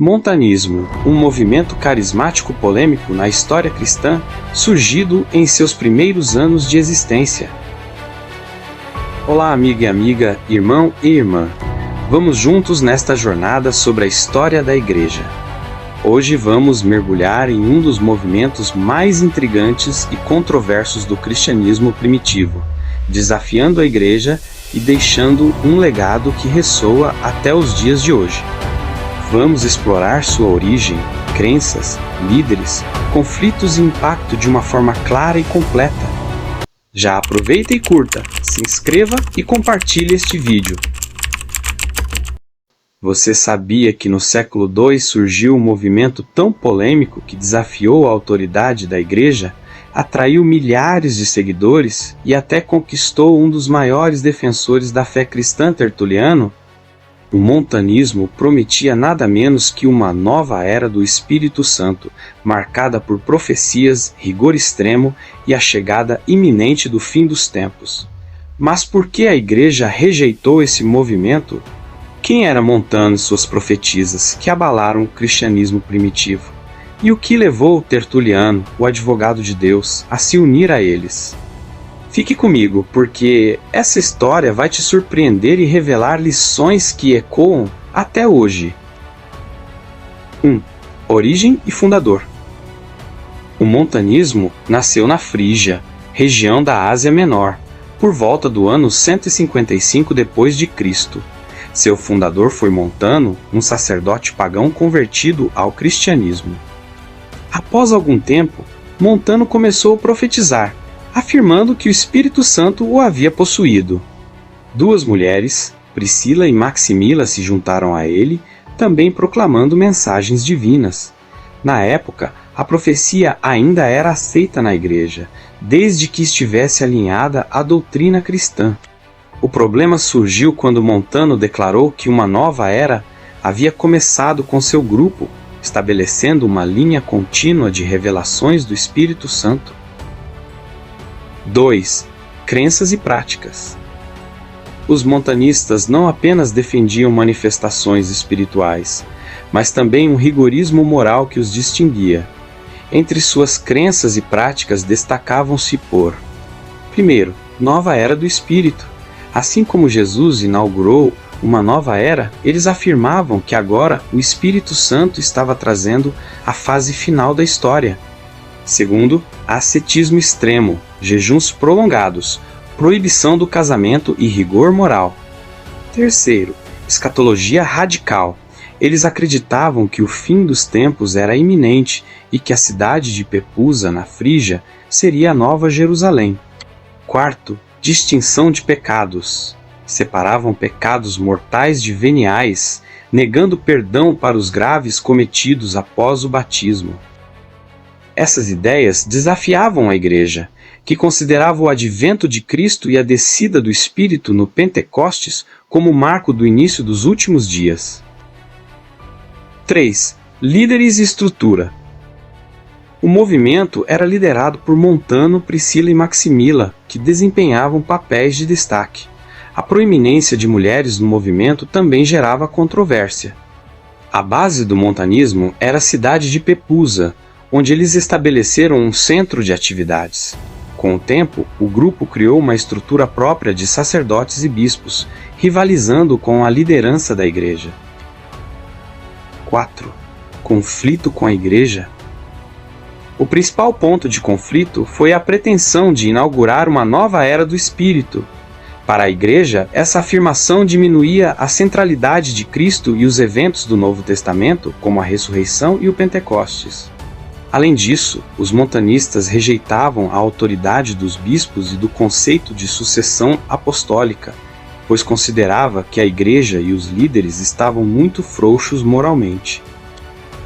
Montanismo, um movimento carismático polêmico na história cristã, surgido em seus primeiros anos de existência. Olá, amigo e amiga, irmão e irmã. Vamos juntos nesta jornada sobre a história da Igreja. Hoje vamos mergulhar em um dos movimentos mais intrigantes e controversos do cristianismo primitivo, desafiando a Igreja e deixando um legado que ressoa até os dias de hoje. Vamos explorar sua origem, crenças, líderes, conflitos e impacto de uma forma clara e completa. Já aproveita e curta, se inscreva e compartilhe este vídeo. Você sabia que no século II surgiu um movimento tão polêmico que desafiou a autoridade da Igreja, atraiu milhares de seguidores e até conquistou um dos maiores defensores da fé cristã, Tertuliano? O montanismo prometia nada menos que uma nova era do Espírito Santo, marcada por profecias, rigor extremo e a chegada iminente do fim dos tempos. Mas por que a Igreja rejeitou esse movimento? Quem era Montano e suas profetisas que abalaram o cristianismo primitivo? E o que levou Tertuliano, o advogado de Deus, a se unir a eles? Fique comigo, porque essa história vai te surpreender e revelar lições que ecoam até hoje. 1. Origem e fundador. O montanismo nasceu na Frígia, região da Ásia Menor, por volta do ano 155 d.C. Seu fundador foi Montano, um sacerdote pagão convertido ao cristianismo. Após algum tempo, Montano começou a profetizar, afirmando que o Espírito Santo o havia possuído. Duas mulheres, Priscila e Maximila, se juntaram a ele, também proclamando mensagens divinas. Na época, a profecia ainda era aceita na Igreja, desde que estivesse alinhada à doutrina cristã. O problema surgiu quando Montano declarou que uma nova era havia começado com seu grupo, estabelecendo uma linha contínua de revelações do Espírito Santo. 2. Crenças e práticas. Os montanistas não apenas defendiam manifestações espirituais, mas também um rigorismo moral que os distinguia. Entre suas crenças e práticas destacavam-se por: primeiro, nova era do Espírito. Assim como Jesus inaugurou uma nova era, eles afirmavam que agora o Espírito Santo estava trazendo a fase final da história. Segundo, ascetismo extremo, jejuns prolongados, proibição do casamento e rigor moral. Terceiro, escatologia radical. Eles acreditavam que o fim dos tempos era iminente e que a cidade de Pepusa, na Frígia, seria a Nova Jerusalém. Quarto, distinção de pecados. Separavam pecados mortais de veniais, negando perdão para os graves cometidos após o batismo. Essas ideias desafiavam a Igreja, que considerava o advento de Cristo e a descida do Espírito no Pentecostes como marco do início dos últimos dias. 3. Líderes e estrutura. O movimento era liderado por Montano, Priscila e Maximila, que desempenhavam papéis de destaque. A proeminência de mulheres no movimento também gerava controvérsia. A base do montanismo era a cidade de Pepusa, onde eles estabeleceram um centro de atividades. Com o tempo, o grupo criou uma estrutura própria de sacerdotes e bispos, rivalizando com a liderança da Igreja. 4. Conflito com a Igreja. O principal ponto de conflito foi a pretensão de inaugurar uma nova era do Espírito. Para a Igreja, essa afirmação diminuía a centralidade de Cristo e os eventos do Novo Testamento, como a ressurreição e o Pentecostes. Além disso, os montanistas rejeitavam a autoridade dos bispos e do conceito de sucessão apostólica, pois considerava que a Igreja e os líderes estavam muito frouxos moralmente.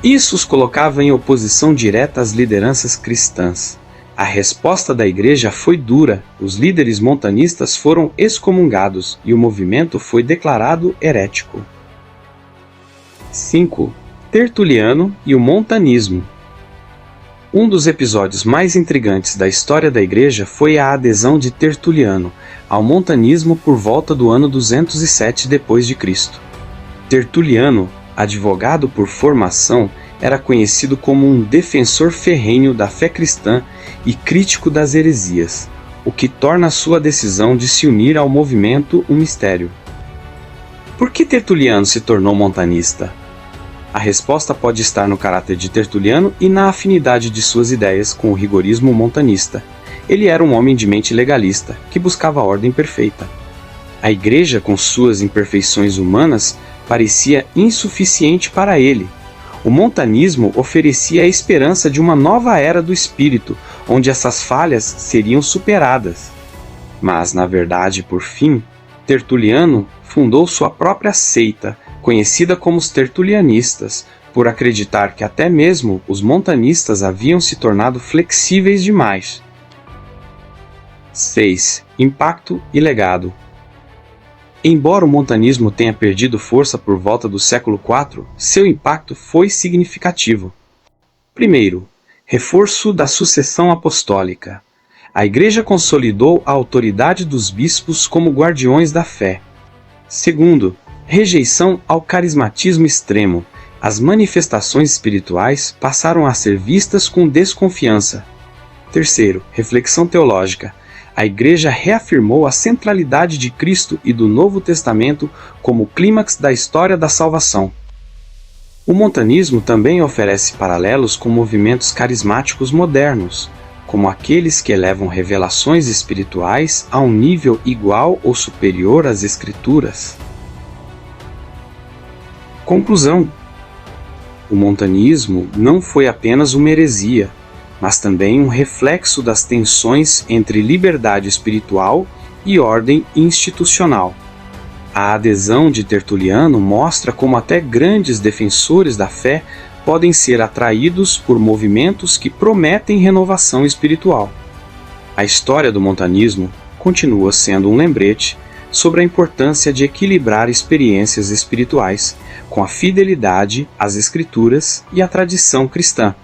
Isso os colocava em oposição direta às lideranças cristãs. A resposta da Igreja foi dura, os líderes montanistas foram excomungados e o movimento foi declarado herético. 5. Tertuliano e o montanismo. Um dos episódios mais intrigantes da história da Igreja foi a adesão de Tertuliano ao montanismo por volta do ano 207 d.C. Tertuliano Advogado por formação, era conhecido como um defensor ferrenho da fé cristã e crítico das heresias, o que torna sua decisão de se unir ao movimento um mistério. Por que Tertuliano se tornou montanista? A resposta pode estar no caráter de Tertuliano e na afinidade de suas ideias com o rigorismo montanista. Ele era um homem de mente legalista, que buscava a ordem perfeita. A Igreja, com suas imperfeições humanas, parecia insuficiente para ele. O montanismo oferecia a esperança de uma nova era do espírito, onde essas falhas seriam superadas. Mas, na verdade, por fim, Tertuliano fundou sua própria seita, conhecida como os tertulianistas, por acreditar que até mesmo os montanistas haviam se tornado flexíveis demais. 6. Impacto e legado. Embora o montanismo tenha perdido força por volta do século IV, seu impacto foi significativo. Primeiro, reforço da sucessão apostólica. A Igreja consolidou a autoridade dos bispos como guardiões da fé. Segundo, rejeição ao carismatismo extremo. As manifestações espirituais passaram a ser vistas com desconfiança. Terceiro, reflexão teológica. A Igreja reafirmou a centralidade de Cristo e do Novo Testamento como o clímax da história da salvação. O montanismo também oferece paralelos com movimentos carismáticos modernos, como aqueles que elevam revelações espirituais a um nível igual ou superior às Escrituras. Conclusão: o montanismo não foi apenas uma heresia, mas também um reflexo das tensões entre liberdade espiritual e ordem institucional. A adesão de Tertuliano mostra como até grandes defensores da fé podem ser atraídos por movimentos que prometem renovação espiritual. A história do montanismo continua sendo um lembrete sobre a importância de equilibrar experiências espirituais com a fidelidade às Escrituras e à tradição cristã.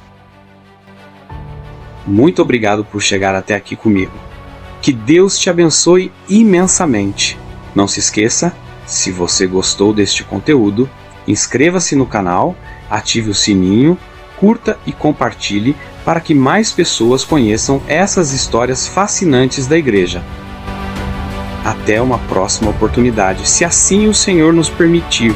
Muito obrigado por chegar até aqui comigo. Que Deus te abençoe imensamente. Não se esqueça, se você gostou deste conteúdo, inscreva-se no canal, ative o sininho, curta e compartilhe para que mais pessoas conheçam essas histórias fascinantes da Igreja. Até uma próxima oportunidade, se assim o Senhor nos permitir.